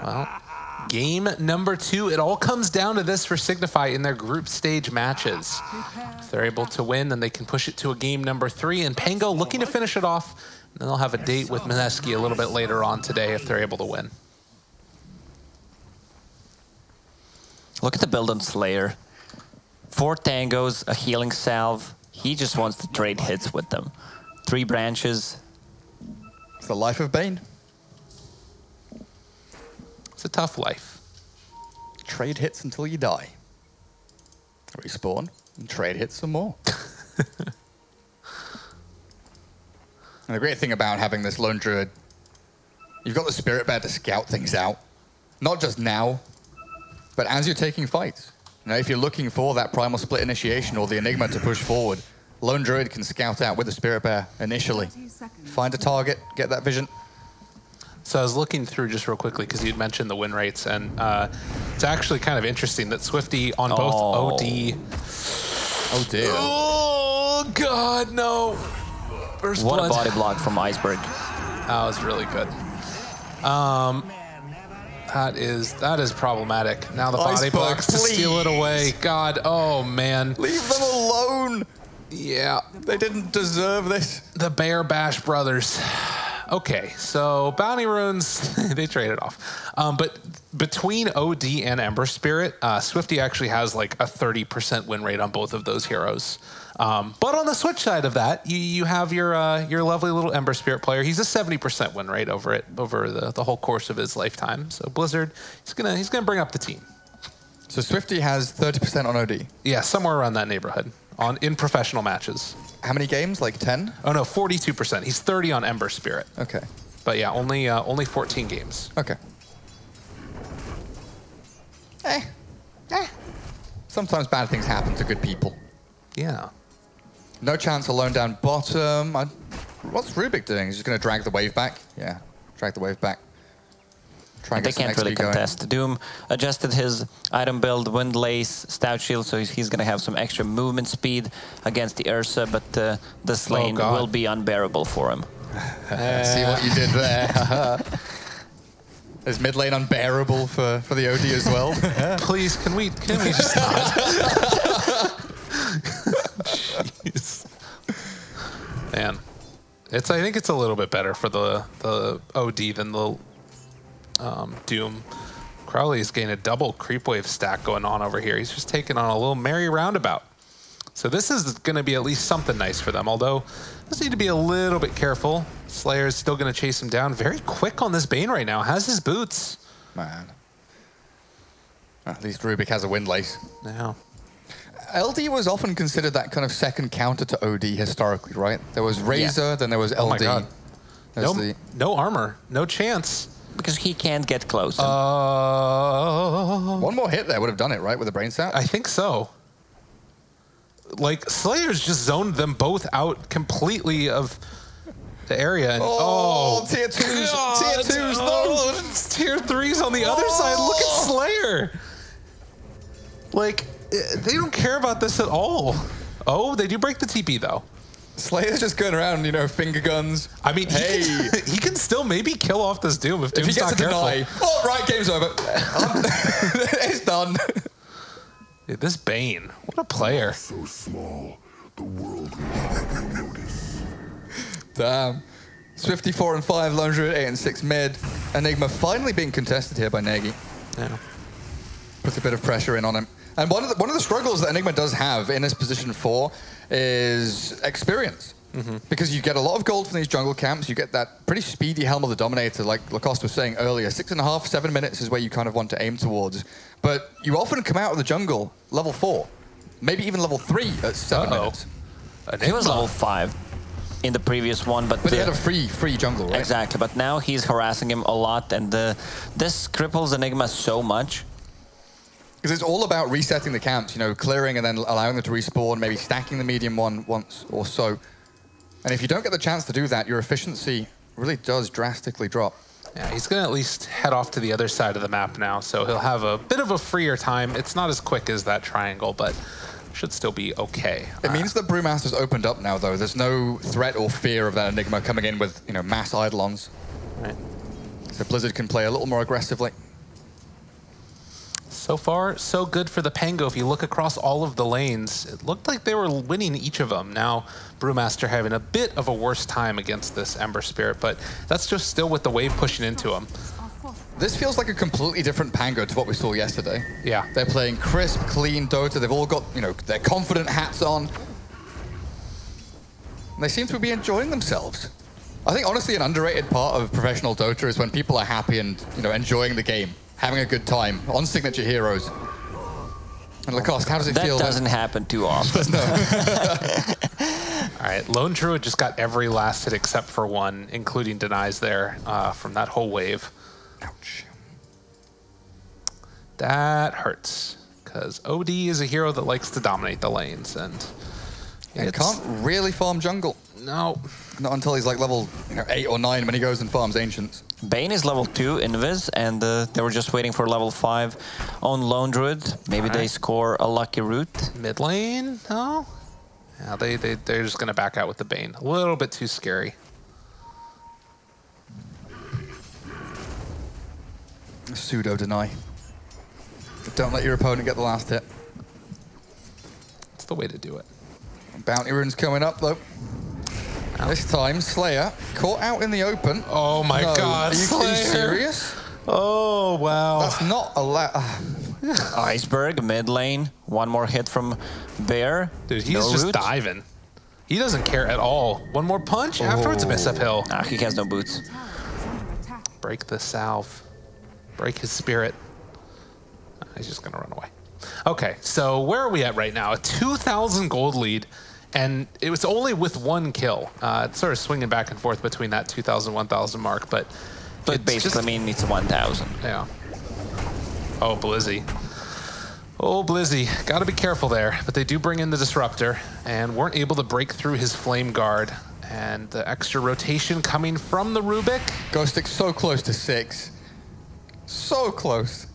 Well, game number 2. It all comes down to this for Signify in their group stage matches. If they're able to win, then they can push it to a game number 3. And Pango looking to finish it off. And then they'll have a date with Mineski a little bit later on today if they're able to win. Look at the build on Slayer. 4 tangos, a healing salve. He just wants to trade hits with them. 3 branches. It's the life of Bane. It's a tough life. Trade hits until you die. Respawn and trade hits some more. And the great thing about having this lone druid, you've got the spirit bear to scout things out. Not just now, but as you're taking fights. You know, if you're looking for that primal split initiation or the enigma to push forward, lone druid can scout out with the spirit bear initially. Find a target, get that vision. So I was looking through just real quickly because you'd mentioned the win rates, and it's actually kind of interesting that Swifty on both OD. Oh dear. Oh God, no! First What blood. a body block from Iceberg. That was really good. That is problematic. Now the body Iceberg, blocks to steal it away. God, oh man. Leave them alone. Yeah, They didn't deserve this. the Bear Bash brothers. Okay, so bounty runes, they traded off. But between OD and Ember Spirit, Swifty actually has like a 30% win rate on both of those heroes. But on the Switch side of that, you have your lovely little Ember Spirit player. He's a 70% win rate over the whole course of his lifetime. So Blizzard, he's gonna bring up the team. So Swifty has 30% on OD. Yeah, somewhere around that neighborhood in professional matches. How many games? Like 10? Oh no, 42%. He's 30 on Ember Spirit. Okay. But yeah, only 14 games. Okay. Sometimes bad things happen to good people. Yeah. No chance alone down bottom. What's Rubik doing? He's just going to drag the wave back? Yeah, drag the wave back. Try and They get some can't really XP going. contest. Doom adjusted his item build, Wind Lace, Stout Shield, so he's going to have some extra movement speed against the Ursa, but this lane will be unbearable for him. See what you did there. Is mid lane unbearable for the OD as well? Please, can we just not? Jeez. Man, I think it's a little bit better for the OD than the Doom. Crowley's getting a double creep wave stack going on over here. He's just taking on a little merry roundabout. So this is going to be at least something nice for them, although just need to be a little bit careful. Slayer's still going to chase him down. Very quick on this Bane right now. Has his boots. Man. At least Rubik has a wind lace. Yeah. LD was often considered that kind of second counter to OD historically, right? There was Razor, then there was LD. Oh my God. There's No armor. No chance. Because he can't get close. One more hit there would have done it, right, with the brain stat? I think so. Like, Slayer's just zoned them both out completely of the area. And, tier 2s. God, Tier 2s, no. no. It's tier 3s on the other side. Look at Slayer. Like, they don't care about this at all. Oh, they do break the TP, though. Slayer's just going around, you know, finger guns. I mean, hey. he can still maybe kill off this Doom if Doom's he gets not a careful. deny. Oh, right, game's over. It's done. Dude, this Bane, what a player. So small, the world will not notice. Damn. Swifty 4 and 5, Lone Druid 8 and 6 mid. Enigma finally being contested here by Nagy. Yeah. Puts a bit of pressure in on him. And one of the struggles that Enigma does have in his position 4 is experience. Because you get a lot of gold from these jungle camps. You get that pretty speedy Helm of the Dominator, like Lacoste was saying earlier. 6.5, 7 minutes is where you kind of want to aim towards. But you often come out of the jungle level 4, maybe even level 3 at 7 minutes. He was level 5 in the previous one, but he had a free jungle, right? Exactly, but now he's harassing him a lot, and this cripples Enigma so much. Because it's all about resetting the camps, you know, clearing and then allowing them to respawn, maybe stacking the medium one once or so. And if you don't get the chance to do that, your efficiency really does drastically drop. Yeah, he's going to at least head off to the other side of the map now, so he'll have a bit of a freer time. It's not as quick as that triangle, but should still be okay. It means that Brewmaster's opened up now, though. There's no threat or fear of that Enigma coming in with, you know, mass Eidolons. Right. So Blizzard can play a little more aggressively. So far, so good for the Pango. If you look across all of the lanes, it looked like they were winning each of them. Now, Brewmaster having a bit of a worse time against this Ember Spirit, but that's just still with the wave pushing into him. This feels like a completely different Pango to what we saw yesterday. Yeah. They're playing crisp, clean Dota. They've all got, you know, their confident hats on. And they seem to be enjoying themselves. I think, honestly, an underrated part of professional Dota is when people are happy and, you know, enjoying the game, having a good time on signature heroes. And Lacoste, how does it feel? That doesn't happen too often. No. All right, Lone Druid just got every last hit except for one, including denies there from that whole wave. Ouch. That hurts, because OD is a hero that likes to dominate the lanes, and can't really farm jungle. No. Not until he's like level 8 or 9 when he goes and farms Ancients. Bane is level 2 Invis, and they were just waiting for level 5 on Lone Druid. Maybe they score a lucky route. Mid lane? No? Yeah, they're just going to back out with the Bane. A little bit too scary. Pseudo deny. Don't let your opponent get the last hit. That's the way to do it. Bounty rune's coming up though. This time, Slayer caught out in the open. Oh my God, Are you serious? Oh, wow. That's not allowed. Iceberg, mid lane. One more hit from Bear. Dude, he's just diving. He doesn't care at all. One more punch, afterwards miss uphill. Ah, he has no boots. Break the salve. Break his spirit. He's just going to run away. Okay, so where are we at right now? A 2,000 gold lead. And it was only with one kill. It's sort of swinging back and forth between that 2,000, 1,000 mark, but basically, just, I mean, it's 1,000. Yeah. Oh, Blizzy. Oh, Blizzy. Got to be careful there. But they do bring in the Disruptor and weren't able to break through his Flame Guard. And the extra rotation coming from the Rubik. Ghostic so close to 6. So close.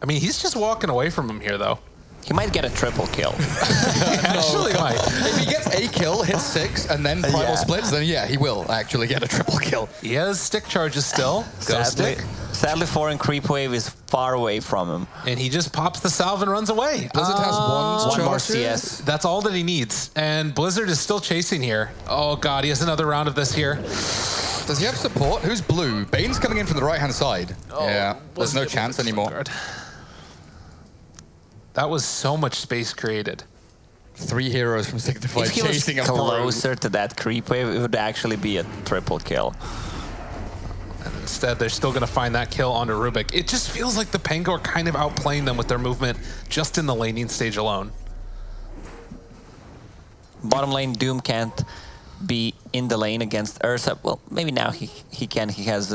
I mean, he's just walking away from him here, though. He might get a triple kill. Actually might. If he gets a kill, hits 6, and then Primal splits, then yeah, he will actually get a triple kill. He has stick charges still. Sadly, foreign creep wave is far away from him. And he just pops the salve and runs away. Blizzard has one more CS. That's all that he needs. And Blizzard is still chasing here. Oh God, he has another round of this here. Does he have support? Who's blue? Bane's coming in from the right-hand side. Oh, yeah, there's no chance anymore. That was so much space created. 3 heroes from Signify if he chasing was him closer to that creep wave, it would actually be a triple kill. And instead, they're still going to find that kill onto Rubik. It just feels like the Pango are kind of outplaying them with their movement just in the laning stage alone. Bottom lane, Doom can't be in the lane against Ursa. Well, maybe now he can. He has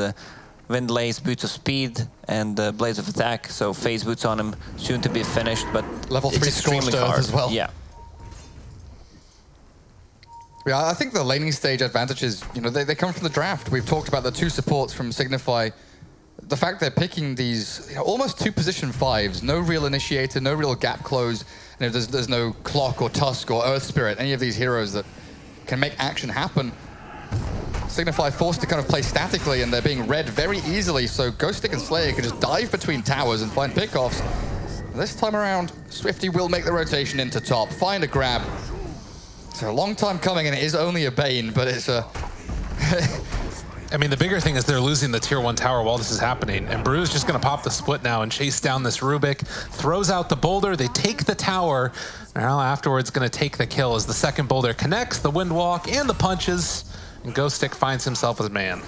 Windlace, Boots of Speed, and Blades of Attack, so phase boots on him, soon to be finished, but level 3 extremely Scorched Earth hard as well. Yeah. Yeah, I think the laning stage advantages, you know, they come from the draft. We've talked about the 2 supports from Signify. The fact they're picking these, you know, almost 2 position 5s, no real initiator, no real gap close. You know, there's no Clock or Tusk or Earth Spirit, any of these heroes that can make action happen. Signify forced to kind of play statically, and they're being read very easily, so Ghostic and Slayer can just dive between towers and find pickoffs. This time around, Swifty will make the rotation into top, find a grab. It's a long time coming, and it is only a Bane, but it's a... I mean, the bigger thing is they're losing the tier 1 tower while this is happening, and Brew's just going to pop the split now and chase down this Rubik, throws out the boulder, they take the tower. Now afterwards going to take the kill as the second boulder connects, the Windwalk, and the punches. And Ghostic finds himself as man.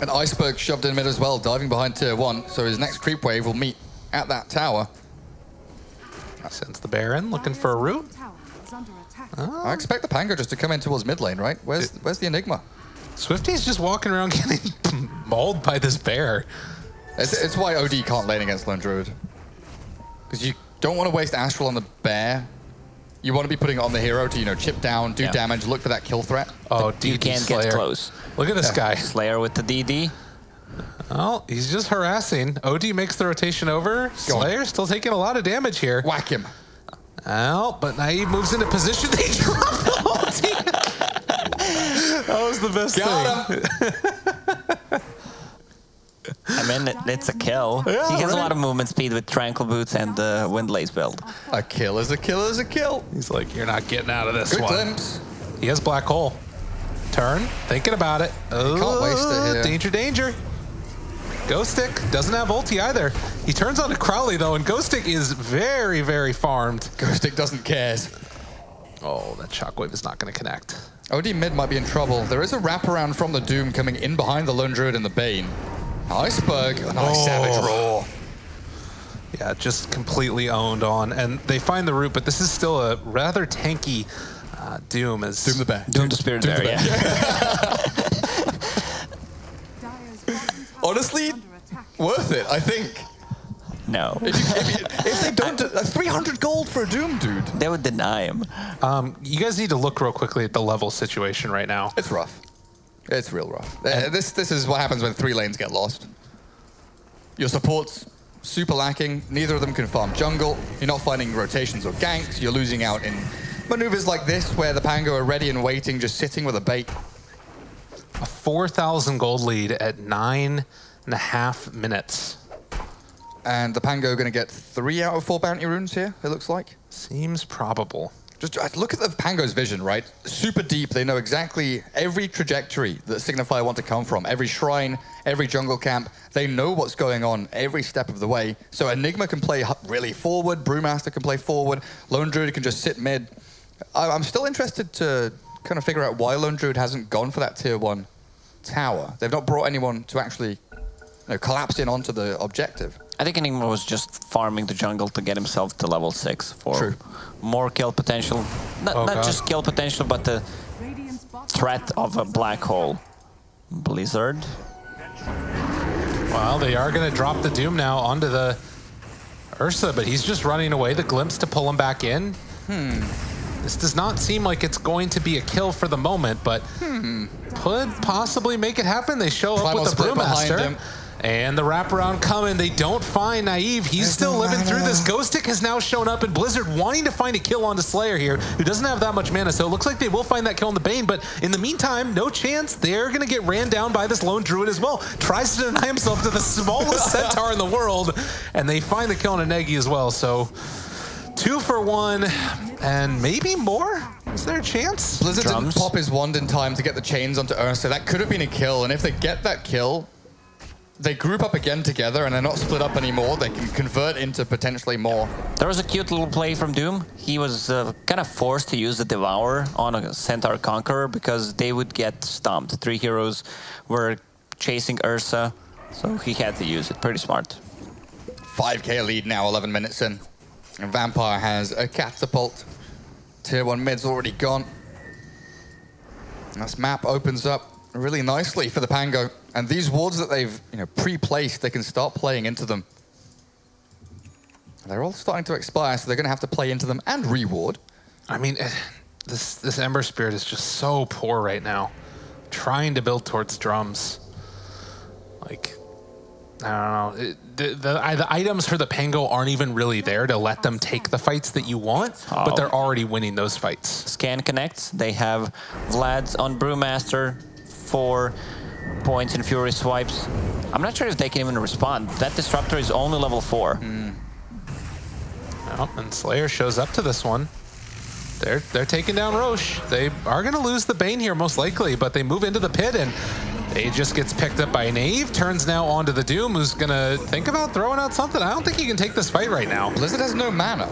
An Iceberg shoved in mid as well, diving behind tier 1, so his next creep wave will meet at that tower. Sends the Baron, looking for a route. Oh. I expect the Pango just to come in towards mid lane, right? Where's the Enigma? Swifty's just walking around getting mauled by this bear. It's why OD can't lane against Lone Druid. Because you don't want to waste Astral on the bear. You want to be putting it on the hero to, you know, chip down, do damage, look for that kill threat. Oh, you can't get close. Look at this guy. Slayer with the DD. Oh, he's just harassing. OD makes the rotation over. Slayer's still taking a lot of damage here. Whack him. Oh, but Naive moves into position. They drop the ulti. That was the best thing. I I mean, it's a kill. Yeah, he has a right. lot of movement speed with Tranquil Boots and the Windlace build. A kill is a kill is a kill. He's like, you're not getting out of this Good one. glimpse. He has Black Hole. Turn, thinking about it. Oh, can't waste it here. Danger, danger. Ghost Stick doesn't have ulti either. He turns on to Crowley though, and Ghost Stick is very, very farmed. Ghost Stick doesn't care. Oh, that Shockwave is not going to connect. OD mid might be in trouble. There is a wraparound from the Doom coming in behind the Lone Druid and the Bane. Iceberg, a nice Savage Roar. Yeah, just completely owned on, and they find the root, but this is still a rather tanky Doom. As Doom the Bear. Doom the Spirit Bear, yeah. Honestly, worth it, I think. No. If they don't, 300 gold for a Doom, dude. They would deny him. You guys need to look real quickly at the level situation right now. It's rough. It's real rough. This is what happens when 3 lanes get lost. Your support's super lacking. Neither of them can farm jungle. You're not finding rotations or ganks. You're losing out in maneuvers like this where the Pango are ready and waiting, just sitting with a bait. A 4,000 gold lead at 9.5 minutes. And the Pango going to get 3 out of 4 bounty runes here, it looks like. Seems probable. Just look at the Pango's vision, right? Super deep. They know exactly every trajectory that Signify want to come from. Every shrine, every jungle camp. They know what's going on every step of the way. So Enigma can play really forward. Brewmaster can play forward. Lone Druid can just sit mid. I'm still interested to kind of figure out why Lone Druid hasn't gone for that tier 1 tower. They've not brought anyone to actually collapse in onto the objective. I think Enigma was just farming the jungle to get himself to level 6 for True. more kill potential. Not just kill potential, but the threat of a black hole. Blizzard. Well, they are going to drop the Doom now onto the Ursa, but he's just running away. The Glimpse to pull him back in. This does not seem like it's going to be a kill for the moment, but could possibly make it happen. They show up with the Brewmaster. And the wraparound coming. They don't find Naive. He's still living through this. Ghost Stick has now shown up, and Blizzard wanting to find a kill onto Slayer here, who doesn't have that much mana. So it looks like they will find that kill on the Bane, but in the meantime, no chance. They're going to get ran down by this Lone Druid as well. Tries to deny himself to the smallest centaur in the world, and they find the kill on a Negi as well. So 2 for 1, and maybe more? Is there a chance? Blizzard didn't pop his wand in time to get the chains onto Ursa. That could have been a kill, and if they get that kill, they group up again together and they're not split up anymore. They can convert into potentially more. There was a cute little play from Doom. He was kind of forced to use the Devour on a Centaur Conqueror because they would get stomped. 3 heroes were chasing Ursa, so he had to use it. Pretty smart. 5k lead now, 11 minutes in. And Vampire has a catapult. Tier 1 mid's already gone. And this map opens up really nicely for the Pango. And these wards that they've pre-placed, they can start playing into them. They're all starting to expire, so they're going to have to play into them and reward. I mean, this Ember Spirit is just so poor right now. Trying to build towards drums. Like, I don't know. The items for the Pango aren't even really there to let them take the fights that you want, but they're already winning those fights. Scan connects. They have Vlad's on Brewmaster, 4 points in Fury swipes. I'm not sure if they can even respond. That Disruptor is only level 4. Well, and Slayer shows up to this one. They're taking down Roche. They are going to lose the Bane here most likely, but they move into the pit and he just gets picked up by Naive. Turns now onto the Doom, who's going to think about throwing out something. I don't think he can take this fight right now. Blizzard has no mana.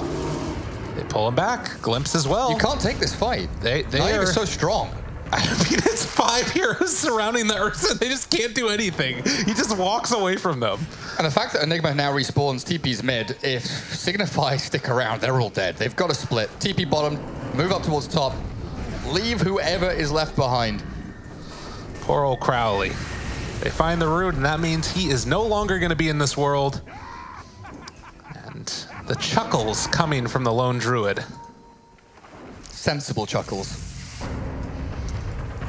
They pull him back. Glimpse as well. You can't take this fight. They are so strong. I mean, it's 5 heroes surrounding the Ursa. They just can't do anything. He just walks away from them. And the fact that Enigma now respawns TP's mid, if Signify stick around, they're all dead. They've got to split. TP bottom, move up towards top, leave whoever is left behind. Poor old Crowley. They find the root, and that means he is no longer going to be in this world. And the chuckles coming from the Lone Druid. Sensible chuckles.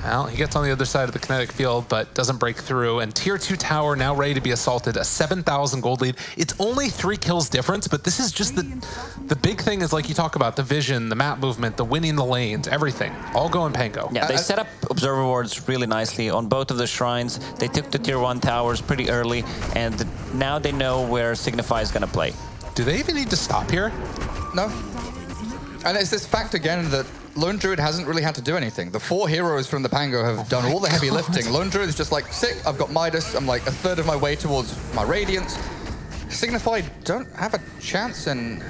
Well, he gets on the other side of the kinetic field, but doesn't break through. And tier 2 tower now ready to be assaulted. A 7,000 gold lead. It's only 3 kills difference, but this is just the big thing is like you talk about, the vision, the map movement, the winning the lanes, everything. All go in Pango. Yeah, they set up observer wards really nicely on both of the shrines. They took the tier 1 towers pretty early, and now they know where Signify is going to play. Do they even need to stop here? No. And it's this fact again that Lone Druid hasn't really had to do anything. The 4 heroes from the Pango have done all the heavy lifting. Lone Druid is just like, sick, I've got Midas, I'm like a third of my way towards my Radiance. Signify don't have a chance, and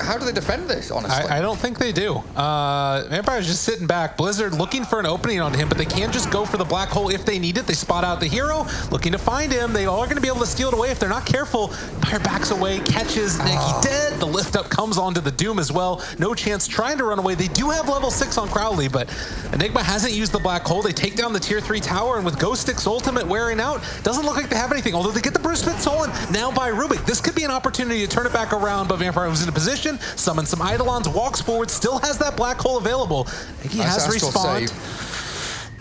how do they defend this, honestly? I don't think they do. Vampire's just sitting back. Blizzard looking for an opening on him, but they can't just go for the black hole if they need it. They spot out the hero, looking to find him. They are going to be able to steal it away if they're not careful. Empire backs away, catches Negi dead. The lift up comes onto the Doom as well. No chance trying to run away. They do have level 6 on Crowley, but Enigma hasn't used the black hole. They take down the tier 3 tower, and with Ghost Stick's ultimate wearing out, doesn't look like they have anything. Although they get the Bruce Smith stolen now by Rubik. This could be an opportunity to turn it back around, but Vampire was in a position, summons some Eidolons, walks forward, still has that black hole available. Negi has respawned.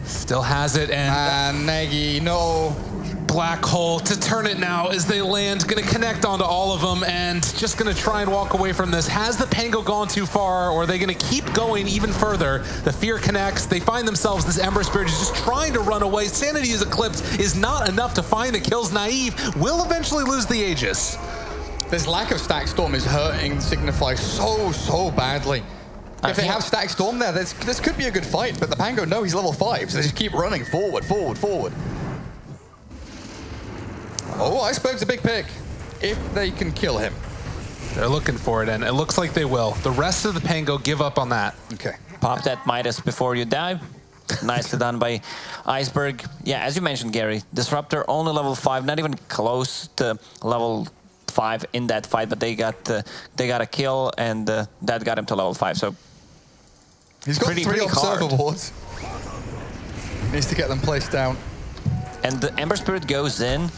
Still has it, and Negi, no. Black hole to turn it now as they land, gonna connect onto all of them, and just gonna try and walk away from this. Has the Pango gone too far, or are they gonna keep going even further? The fear connects, they find themselves, this Ember Spirit is just trying to run away. Sanity is eclipsed, is not enough to find the kills. Naive will eventually lose the Aegis. This lack of Stack Storm is hurting Signify so badly. If they have Stack Storm there, this could be a good fight, but the Pango know he's level 5, so they just keep running forward. Oh, Iceberg's a big pick, if they can kill him. They're looking for it, and it looks like they will. The rest of the Pango give up on that. Okay. Pop that Midas before you die. Nicely done by Iceberg. Yeah, as you mentioned, Gary, Disruptor only level 5, not even close to level 5 in that fight, but they got a kill, and that got him to level 5. So he's got 3 observer wards. Needs to get them placed down. And the Ember Spirit goes in.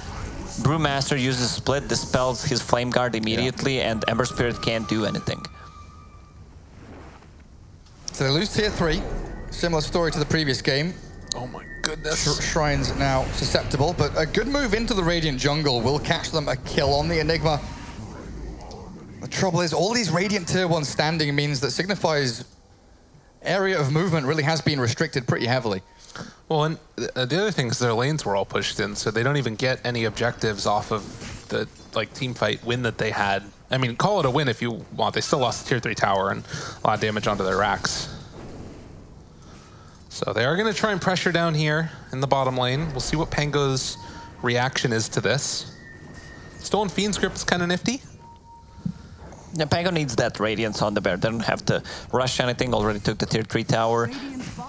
Brewmaster uses split, dispels his Flame Guard immediately, and Ember Spirit can't do anything. So they lose tier 3. Similar story to the previous game. Oh my goodness. Shrine's now susceptible, but a good move into the Radiant jungle will catch them a kill on the Enigma. The trouble is, all these Radiant tier 1 standing means that Signify's area of movement really has been restricted pretty heavily. Well, and the other thing is their lanes were all pushed in, so they don't even get any objectives off of the team fight win that they had. I mean, call it a win if you want. They still lost the tier 3 tower and a lot of damage onto their racks. So they are going to try and pressure down here in the bottom lane. We'll see what Pango's reaction is to this. Stolen Fiend script is kind of nifty. Yeah, Pango needs that Radiance on the Bear. They don't have to rush anything. Already took the tier 3 tower.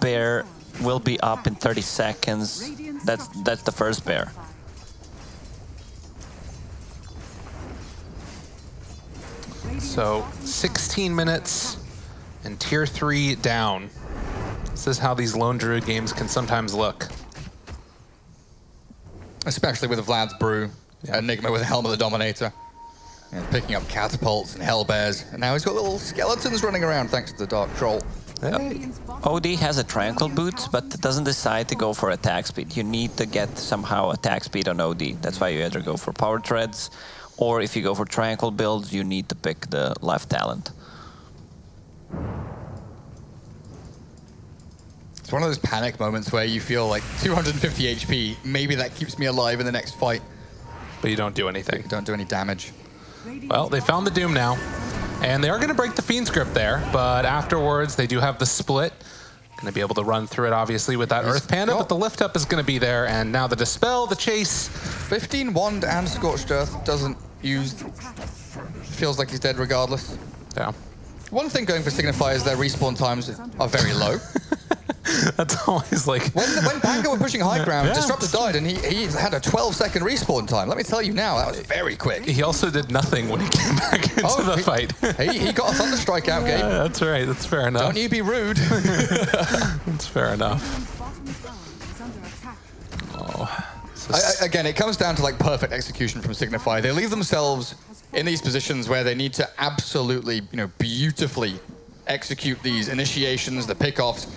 Bear will be up in 30 seconds. That's the first Bear. So 16 minutes and tier 3 down. This is how these Lone Druid games can sometimes look. Especially with Vlad's Brew, Enigma with the Helm of the Dominator. And picking up catapults and hellbears. And now he's got little skeletons running around thanks to the Dark Troll. Hey. OD has a Tranquil Boots, but doesn't decide to go for attack speed. You need to get somehow attack speed on OD. That's why you either go for Power Treads, or if you go for Tranquil builds, you need to pick the left talent. It's one of those panic moments where you feel like 250 HP, maybe that keeps me alive in the next fight. But you don't do anything. You don't do any damage. Well, they found the Doom now. And they are going to break the Fiend script there, but afterwards they do have the split. Going to be able to run through it, obviously, with that Earth Panda, but the lift up is going to be there, and now the Dispel, the Chase. 15 Wand and Scorched Earth doesn't use... Feels like he's dead regardless. Yeah. One thing going for Signify is their respawn times are very low. That's always like... When Pango were pushing high ground, Disruptor died, and he had a 12-second respawn time. Let me tell you now, that was very quick. He also did nothing when he came back into the fight. He got a Thunderstrike out, Gabe. That's right, that's fair enough. Don't you be rude. That's fair enough. Again, it comes down to like perfect execution from Signify. They leave themselves in these positions where they need to absolutely, beautifully execute these initiations, the pickoffs.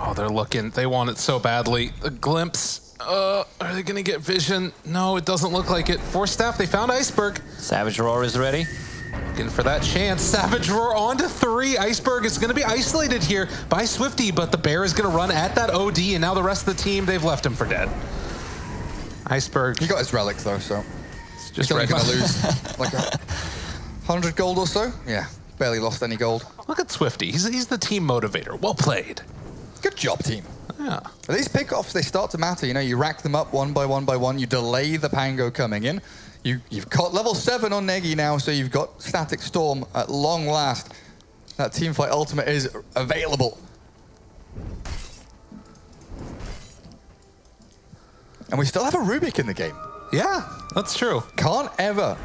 Oh, they're looking. They want it so badly. A glimpse. Are they going to get vision? No, it doesn't look like it. Force staff, they found Iceberg. Savage Roar is ready. Looking for that chance. Savage Roar on to 3. Iceberg is going to be isolated here by Swifty, but the bear is going to run at that OD, and now the rest of the team, they've left him for dead. Iceberg. He got his relic, though, so Just he's only going to lose like 100 gold or so. Yeah, barely lost any gold. Look at Swifty. He's the team motivator. Well played. Good job, team. Yeah. These pickoffs, they start to matter. You know, you rack them up one by one. You delay the Pango coming in. You've got level 7 on Negi now, so you've got Static Storm at long last. That Teamfight Ultimate is available. And we still have a Rubik in the game. Yeah, that's true. Can't ever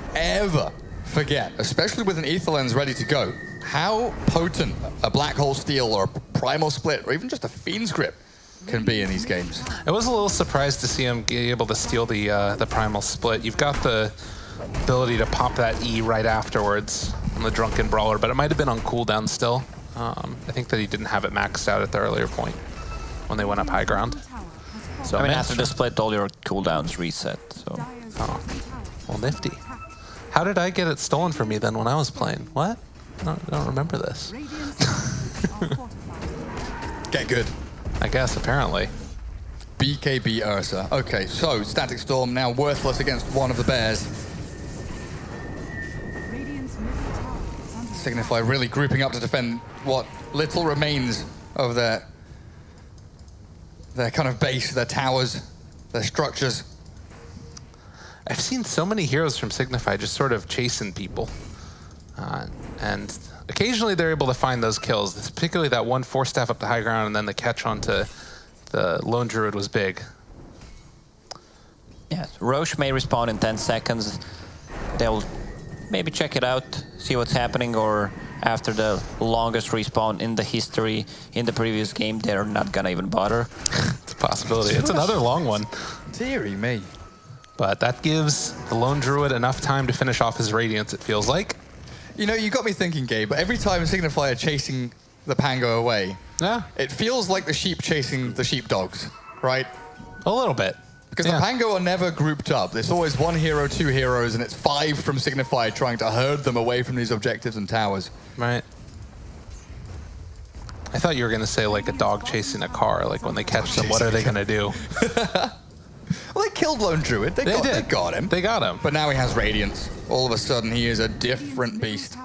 forget, especially with an Ether Lens ready to go, how potent a Black Hole Steel or a Primal Split or even just a Fiend's Grip can be in these games. I was a little surprised to see him be able to steal the Primal Split. You've got the ability to pop that E right afterwards on the Drunken Brawler, but it might have been on cooldown still. I think that he didn't have it maxed out at the earlier point when they went up high ground. So I mean, after the split, all your cooldowns reset. So. Oh, well, nifty. How did I get it stolen from me then when I was playing? What? I don't remember this. Get good. I guess, apparently. BKB Ursa. Okay, so Static Storm now worthless against one of the bears. Signify really grouping up to defend what little remains of their kind of base, their towers, their structures. I've seen so many heroes from Signify just sort of chasing people. And occasionally they're able to find those kills, particularly that one Force Staff up to high ground and then the catch onto the Lone Druid was big. Yes, Roche may respawn in 10 seconds. They'll maybe check it out, see what's happening, or after the longest respawn in the history in the previous game, they're not gonna even bother. It's a possibility. It's another long one. Deary me. But that gives the Lone Druid enough time to finish off his Radiance, it feels like. You know, you got me thinking, Gabe, but every time Signify are chasing the Pango away, Yeah, it feels like the sheep chasing the sheepdogs, right? a little bit. Because Yeah. the Pango are never grouped up. There's always one hero, 2 heroes, and it's 5 from Signify trying to herd them away from these objectives and towers. Right. I thought you were going to say like a dog chasing a car, like when they catch them, what are they going to do? Well, they killed Lone Druid. They got him. They got him. But now he has Radiance. All of a sudden, he is a different beast.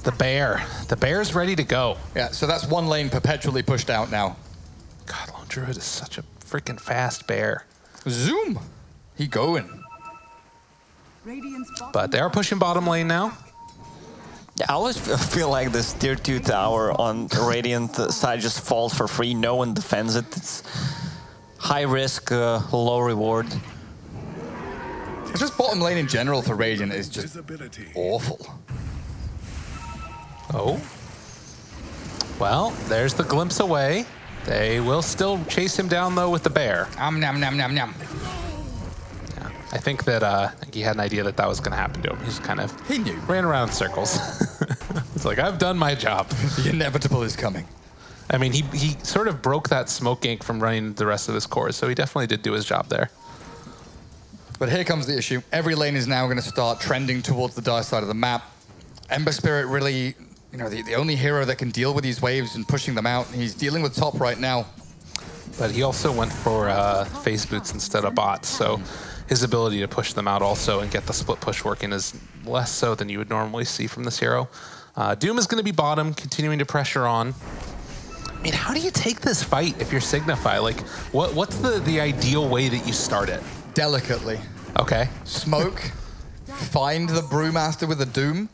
The bear. The bear's ready to go. Yeah, so that's one lane perpetually pushed out now. God, Lone Druid is such a freaking fast bear. Zoom! He going. But they are pushing bottom lane now. Yeah, I always feel like this tier 2 tower on Radiant side just falls for free. No one defends it. It's high risk, low reward. It's just bottom lane in general for Radiant is just awful. Oh. Well, there's the glimpse away. They will still chase him down, though, with the bear. Nom nom nom nom nom. Yeah, I think that he had an idea that that was going to happen to him. He just kind of He knew. ran around in circles. It's like, I've done my job. The inevitable is coming. I mean, he sort of broke that smoke gank from running the rest of this course, so he definitely did do his job there. But here comes the issue. Every lane is now going to start trending towards the dark side of the map. Ember Spirit really, you know, the only hero that can deal with these waves and pushing them out. He's dealing with top right now. But he also went for phase boots instead of bots, so his ability to push them out also and get the split push working is less so than you would normally see from this hero. Doom is going to be bottom, continuing to pressure on. I mean, how do you take this fight if you're Signify? Like, what's the ideal way that you start it? Delicately. Okay. Smoke. Find the Brewmaster with a Doom.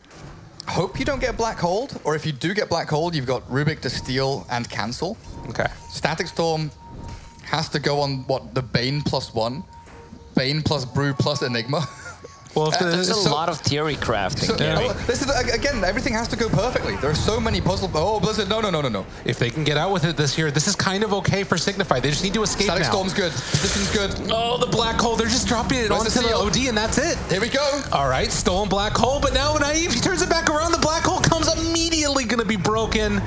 Hope you don't get Black Hold, or if you do get Black Hold, you've got Rubik to steal and cancel. Okay. Static Storm has to go on, what, the Bane +1? Bane plus Brew plus Enigma? Well, if There's a lot of theory crafting. So, this is, again, everything has to go perfectly. There are so many puzzle. Oh, Blizzard, no. if they can get out with it this year, this is kind of okay for Signify. They just need to escape Static now. Storm's good. Position's good. Oh, the black hole. They're just dropping it onto the OD, and that's it. Here we go. All right, stolen black hole, but now Naive, he turns it back around. The black hole comes immediately going to be broken.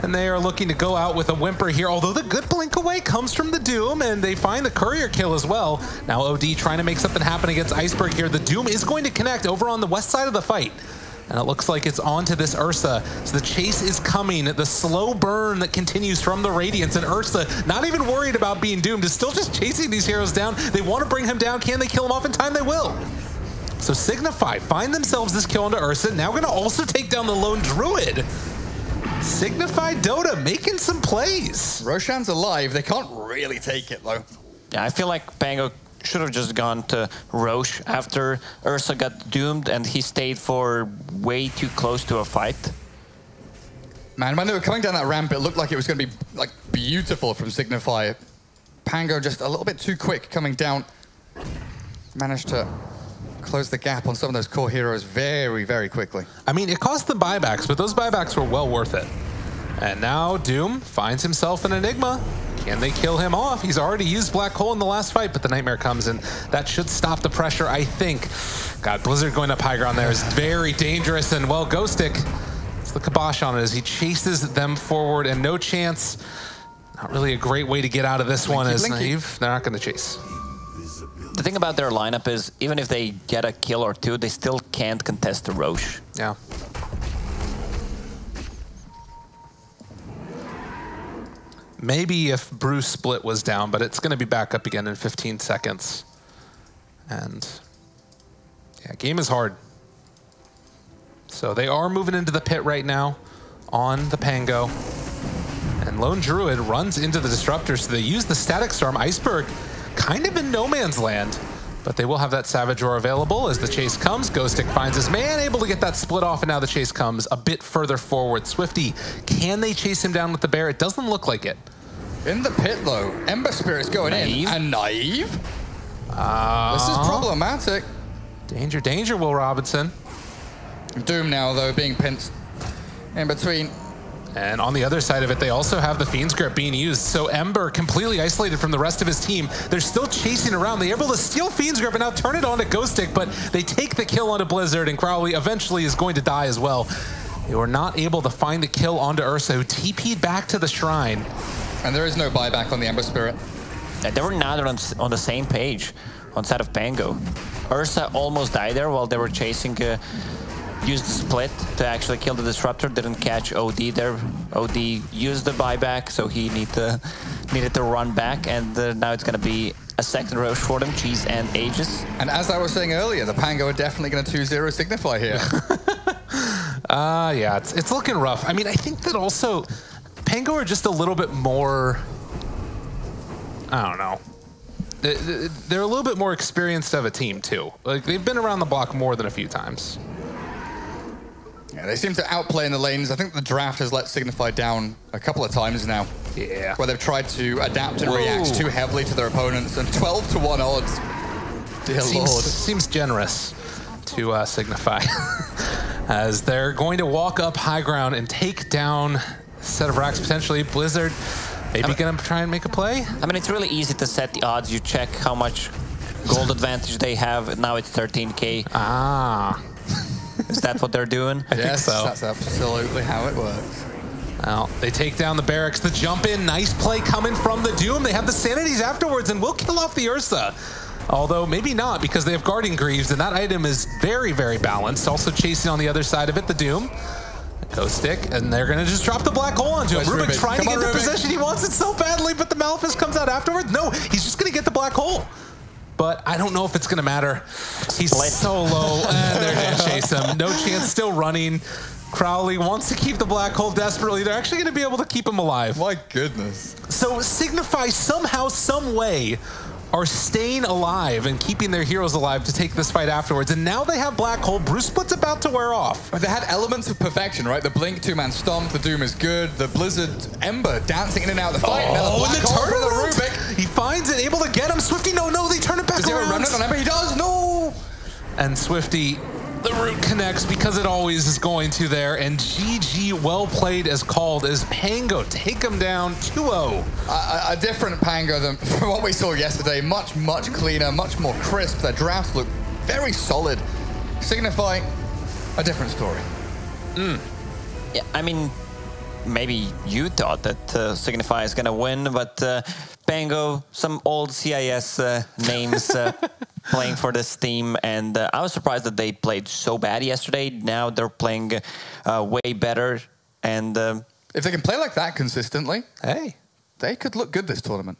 And they are looking to go out with a whimper here, although the good blink away comes from the Doom, and they find the courier kill as well. Now OD trying to make something happen against Iceberg here. The Doom is going to connect over on the west side of the fight. And it looks like it's onto this Ursa. So the chase is coming. The slow burn that continues from the Radiance. And Ursa, not even worried about being doomed, is still just chasing these heroes down. They want to bring him down. Can they kill him off in time? They will. So Signify find themselves this kill onto Ursa. Now going to also take down the lone Druid. Signify Dota making some plays. Roshan's alive. They can't really take it, though. Yeah, I feel like Pango should have just gone to Roche after Ursa got doomed, and he stayed for way too close to a fight. Man, when they were coming down that ramp, it looked like it was going to be like beautiful from Signify. Pango just a little bit too quick coming down. Managed to close the gap on some of those core heroes very, very quickly. I mean, it cost them buybacks, but those buybacks were well worth it. And now Doom finds himself an Enigma. Can they kill him off? He's already used Black Hole in the last fight, but the Nightmare comes in. That should stop the pressure, I think. God, Blizzard going up high ground there is very dangerous. And, well, Ghostic, it's the kibosh on it as he chases them forward, and no chance. Not really a great way to get out of this one as Naive. They're not going to chase. The thing about their lineup is, even if they get a kill or two, they still can't contest the Roche. Yeah. Maybe if Bruce Split was down, but it's going to be back up again in 15 seconds. And yeah, game is hard. So they are moving into the pit right now on the Pango. And Lone Druid runs into the Disruptor, so they use the Static Storm. Iceberg kind of in no man's land, but they will have that Savage Roar available as the chase comes. Ghostic finds his man, able to get that split off, and now the chase comes a bit further forward. Swifty, can they chase him down with the bear? It doesn't look like it. In the pit, though, Ember Spirit's going in. And Naive? This is problematic. Danger, danger, Will Robinson. Doom now, though, being pinched in between. And on the other side of it, they also have the Fiend's Grip being used. So Ember completely isolated from the rest of his team. They're still chasing around. They're able to steal Fiend's Grip and now turn it on to Ghostic, but they take the kill onto Blizzard, and Crowley eventually is going to die as well. They were not able to find the kill onto Ursa, who TP'd back to the Shrine. And there is no buyback on the Ember Spirit. Yeah, they were not on the same page on side of Pango. Ursa almost died there while they were chasing... used the split to actually kill the Disruptor, didn't catch OD there. OD used the buyback, so he needed to run back, and now it's going to be a second Roche for them, Cheese and Aegis. And as I was saying earlier, the Pango are definitely going to 2-0 Signify here. Yeah, it's looking rough. I mean, I think that also Pango are just a little bit more, I don't know. They're a little bit more experienced of a team, too. Like, they've been around the block more than a few times. Yeah, they seem to outplay in the lanes. I think the draft has let Signify down a couple of times now. Yeah. Where they've tried to adapt and react too heavily to their opponents. And 12-1 odds. Dear Lord. Seems generous to Signify. As they're going to walk up high ground and take down a set of racks potentially. Blizzard maybe going to try and make a play? I mean, it's really easy to set the odds. You check how much gold advantage they have. Now it's 13K. Ah. Is that what they're doing? I think so. That's absolutely how it works. Well, they take down the barracks. The jump in, nice play coming from the Doom. They have the Sanities afterwards and will kill off the Ursa. Although maybe not, because they have Guardian Greaves, and that item is very, very balanced. Also chasing on the other side of it, the Doom. Ghostic, and they're going to just drop the black hole onto him. Rubik trying to get the position. He wants it so badly, but the Malefice comes out afterwards. No, he's just going to get the black hole. But I don't know if it's going to matter. He's so low, and they're going to chase him. No chance, still running. Crowley wants to keep the black hole desperately. They're actually going to be able to keep him alive. My goodness. So Signify somehow, some way, are staying alive and keeping their heroes alive to take this fight afterwards. And now they have Black Hole. Bruce Split's about to wear off. But they had elements of perfection, right? The Blink two-man stomp, the Doom is good, the Blizzard Ember dancing in and out of the fight. Oh, now the Black the Hole for turnaround. the Rubik. He finds it, able to get him. Swifty, no, they turn it back Does he have a around. remnant on Ember? He does, no! And Swifty, the root connects because it always is going to there. And GG, well played as called, as Pango take him down 2-0. A different Pango than from what we saw yesterday. Much, much cleaner, much more crisp. Their drafts look very solid. Signify, a different story. Yeah, I mean, maybe you thought that Signify is going to win, but Pango, some old CIS names playing for this team, and I was surprised that they played so bad yesterday. Now they're playing way better, and If they can play like that consistently, Hey. they could look good this tournament.